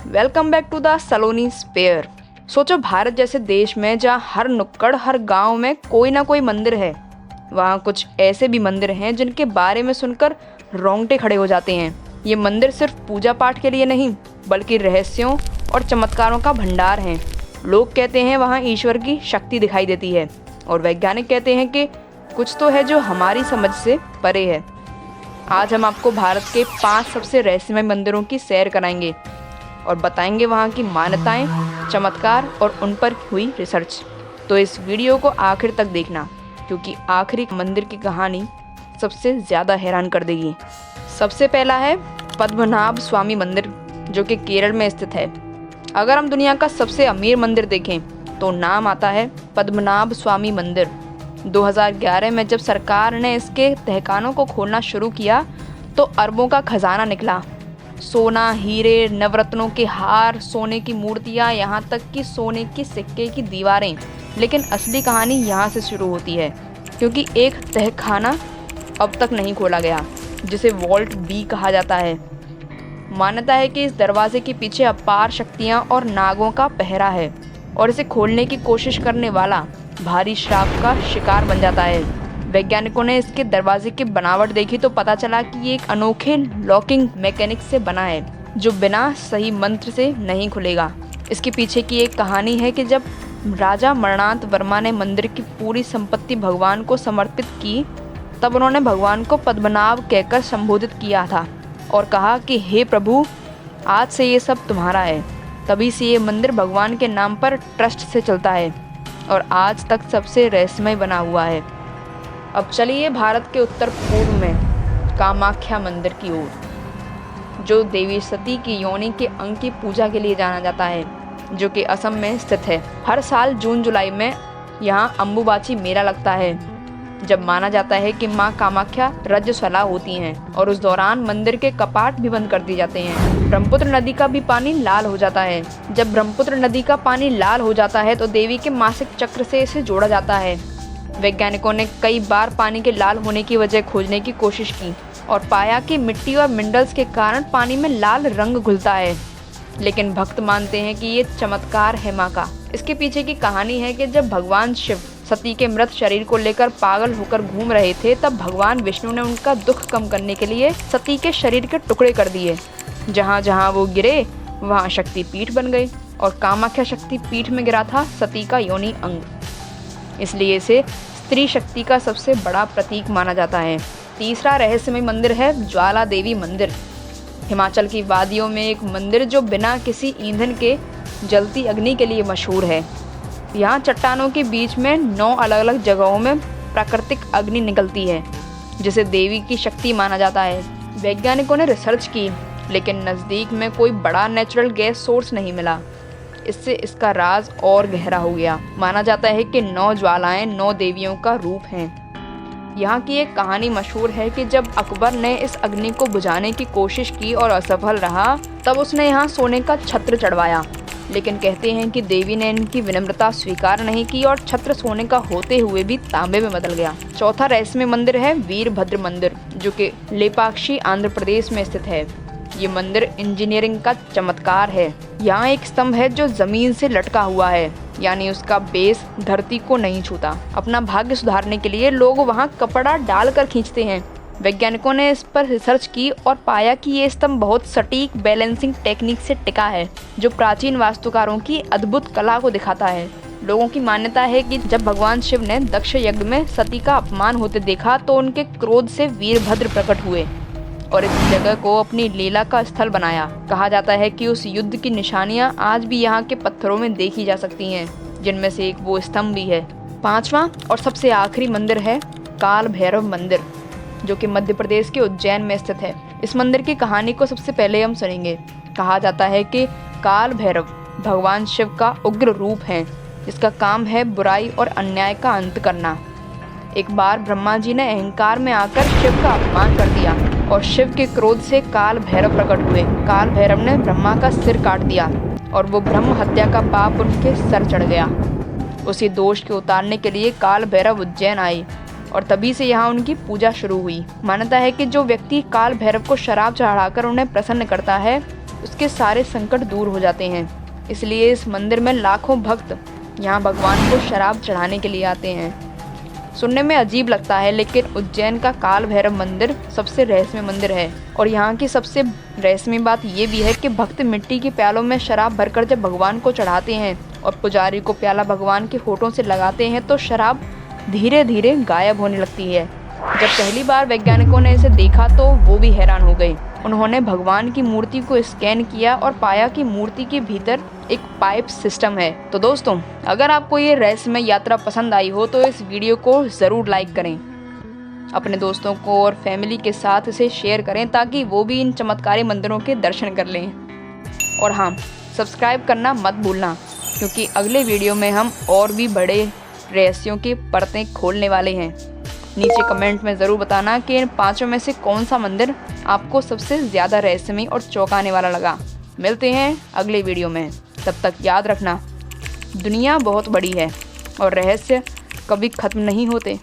Welcome back to the Saloni spare. सोचो भारत जैसे देश में जहाँ हर नुक्कड़ हर गांव में कोई ना कोई मंदिर है, वहाँ कुछ ऐसे भी मंदिर हैं जिनके बारे में सुनकर रोंगटे खड़े हो जाते हैं। ये मंदिर सिर्फ पूजा पाठ के लिए नहीं बल्कि रहस्यों और चमत्कारों का भंडार हैं। लोग कहते हैं वहाँ ईश्वर की शक्ति दिखाई देती है और वैज्ञानिक कहते हैं कि कुछ तो है जो हमारी समझ से परे है। आज हम आपको भारत के 5 सबसे रहस्यमय मंदिरों की सैर कराएंगे और बताएंगे वहाँ की मान्यताएं, चमत्कार और उन पर हुई रिसर्च। तो इस वीडियो को आखिर तक देखना, क्योंकि आखिरी मंदिर की कहानी सबसे ज़्यादा हैरान कर देगी। सबसे पहला है पद्मनाभ स्वामी मंदिर, जो कि केरल में स्थित है। अगर हम दुनिया का सबसे अमीर मंदिर देखें तो नाम आता है पद्मनाभ स्वामी मंदिर। 2011 में जब सरकार ने इसके तहखानों को खोलना शुरू किया तो अरबों का खजाना निकला। सोना, हीरे, नवरत्नों के हार, सोने की मूर्तियाँ, यहाँ तक कि सोने की सिक्के की दीवारें। लेकिन असली कहानी यहाँ से शुरू होती है, क्योंकि एक तहखाना अब तक नहीं खोला गया, जिसे वॉल्ट बी कहा जाता है। मान्यता है कि इस दरवाजे के पीछे अपार शक्तियाँ और नागों का पहरा है और इसे खोलने की कोशिश करने वाला भारी श्राप का शिकार बन जाता है। वैज्ञानिकों ने इसके दरवाजे की बनावट देखी तो पता चला कि ये एक अनोखे लॉकिंग मैकेनिक से बना है, जो बिना सही मंत्र से नहीं खुलेगा। इसके पीछे की एक कहानी है कि जब राजा मरणांत वर्मा ने मंदिर की पूरी संपत्ति भगवान को समर्पित की, तब उन्होंने भगवान को पद्मनाभ कहकर संबोधित किया था और कहा कि हे प्रभु, आज से ये सब तुम्हारा है। तभी से ये मंदिर भगवान के नाम पर ट्रस्ट से चलता है और आज तक सबसे रहस्यमय बना हुआ है। अब चलिए भारत के उत्तर पूर्व में कामाख्या मंदिर की ओर, जो देवी सती की योनि के अंग की पूजा के लिए जाना जाता है, जो कि असम में स्थित है। हर साल जून जुलाई में यहाँ अम्बुबाची मेला लगता है, जब माना जाता है कि माँ कामाख्या रजस्वला होती हैं और उस दौरान मंदिर के कपाट भी बंद कर दिए जाते हैं। ब्रह्मपुत्र नदी का भी पानी लाल हो जाता है। जब ब्रह्मपुत्र नदी का पानी लाल हो जाता है तो देवी के मासिक चक्र से इसे जोड़ा जाता है। वैज्ञानिकों ने कई बार पानी के लाल होने की वजह खोजने की कोशिश की और पाया कि मिट्टी और मिनरल्स के कारण पानी में लाल रंग घुलता है, लेकिन भक्त मानते हैं कि ये चमत्कार है माँ का। इसके पीछे की कहानी है कि जब भगवान शिव सती के मृत शरीर को लेकर पागल होकर घूम रहे थे, तब भगवान विष्णु ने उनका दुख कम करने के लिए सती के शरीर के टुकड़े कर दिए। जहाँ जहाँ वो गिरे वहाँ शक्ति पीठ बन गई और कामाख्या शक्ति पीठ में गिरा था सती का योनि अंग, इसलिए इसे स्त्री शक्ति का सबसे बड़ा प्रतीक माना जाता है। तीसरा रहस्यमय मंदिर है ज्वाला देवी मंदिर। हिमाचल की वादियों में एक मंदिर जो बिना किसी ईंधन के जलती अग्नि के लिए मशहूर है। यहाँ चट्टानों के बीच में 9 अलग अलग जगहों में प्राकृतिक अग्नि निकलती है, जिसे देवी की शक्ति माना जाता है। वैज्ञानिकों ने रिसर्च की, लेकिन नज़दीक में कोई बड़ा नेचुरल गैस सोर्स नहीं मिला। इससे इसका राज और गहरा हो गया। माना जाता है कि 9 ज्वालाएं 9 देवियों का रूप हैं। यहाँ की एक कहानी मशहूर है कि जब अकबर ने इस अग्नि को बुझाने की कोशिश की और असफल रहा, तब उसने यहाँ सोने का छत्र चढ़वाया। लेकिन कहते हैं कि देवी ने इनकी विनम्रता स्वीकार नहीं की और छत्र सोने का होते हुए भी तांबे में बदल गया। चौथा रहस्यमय मंदिर है वीरभद्र मंदिर, जो कि लेपाक्षी आंध्र प्रदेश में स्थित है। ये मंदिर इंजीनियरिंग का चमत्कार है। यहाँ एक स्तंभ है जो जमीन से लटका हुआ है, यानी उसका बेस धरती को नहीं छूता। अपना भाग्य सुधारने के लिए लोग वहाँ कपड़ा डालकर खींचते हैं। वैज्ञानिकों ने इस पर रिसर्च की और पाया कि ये स्तंभ बहुत सटीक बैलेंसिंग टेक्निक से टिका है, जो प्राचीन वास्तुकारों की अद्भुत कला को दिखाता है। लोगों की मान्यता है कि जब भगवान शिव ने दक्ष यज्ञ में सती का अपमान होते देखा तो उनके क्रोध से वीरभद्र प्रकट हुए और इस जगह को अपनी लीला का स्थल बनाया। कहा जाता है कि उस युद्ध की निशानियां आज भी यहाँ के पत्थरों में देखी जा सकती हैं, जिनमें से एक वो स्तंभ भी है। 5वां और सबसे आखिरी मंदिर है काल भैरव मंदिर, जो कि मध्य प्रदेश के उज्जैन में स्थित है। इस मंदिर की कहानी को सबसे पहले हम सुनेंगे। कहा जाता है कि काल भैरव भगवान शिव का उग्र रूप है, जिसका काम है बुराई और अन्याय का अंत करना। एक बार ब्रह्मा जी ने अहंकार में आकर शिव का अपमान कर दिया और शिव के क्रोध से काल भैरव प्रकट हुए। काल भैरव ने ब्रह्मा का सिर काट दिया और वो ब्रह्म हत्या का पाप उनके सर चढ़ गया। उसी दोष के उतारने के लिए काल भैरव उज्जैन आए और तभी से यहाँ उनकी पूजा शुरू हुई। मान्यता है कि जो व्यक्ति काल भैरव को शराब चढ़ाकर उन्हें प्रसन्न करता है, उसके सारे संकट दूर हो जाते हैं। इसलिए इस मंदिर में लाखों भक्त यहाँ भगवान को शराब चढ़ाने के लिए आते हैं। सुनने में अजीब लगता है, लेकिन उज्जैन का काल भैरव मंदिर सबसे रहस्यमय मंदिर है। और यहाँ की सबसे रहस्यमय बात ये भी है कि भक्त मिट्टी के प्यालों में शराब भरकर जब भगवान को चढ़ाते हैं और पुजारी को प्याला भगवान के होठों से लगाते हैं तो शराब धीरे धीरे गायब होने लगती है। जब पहली बार वैज्ञानिकों ने इसे देखा तो वो भी हैरान हो गए। उन्होंने भगवान की मूर्ति को स्कैन किया और पाया कि मूर्ति के भीतर एक पाइप सिस्टम है। तो दोस्तों, अगर आपको ये रहस्यमय यात्रा पसंद आई हो तो इस वीडियो को ज़रूर लाइक करें, अपने दोस्तों को और फैमिली के साथ इसे शेयर करें ताकि वो भी इन चमत्कारी मंदिरों के दर्शन कर लें। और हाँ, सब्सक्राइब करना मत भूलना, क्योंकि अगले वीडियो में हम और भी बड़े रहस्यों की परतें खोलने वाले हैं। नीचे कमेंट में ज़रूर बताना कि इन पांचों में से कौन सा मंदिर आपको सबसे ज़्यादा रहस्यमय और चौंकाने वाला लगा। मिलते हैं अगले वीडियो में, तब तक याद रखना, दुनिया बहुत बड़ी है और रहस्य कभी ख़त्म नहीं होते।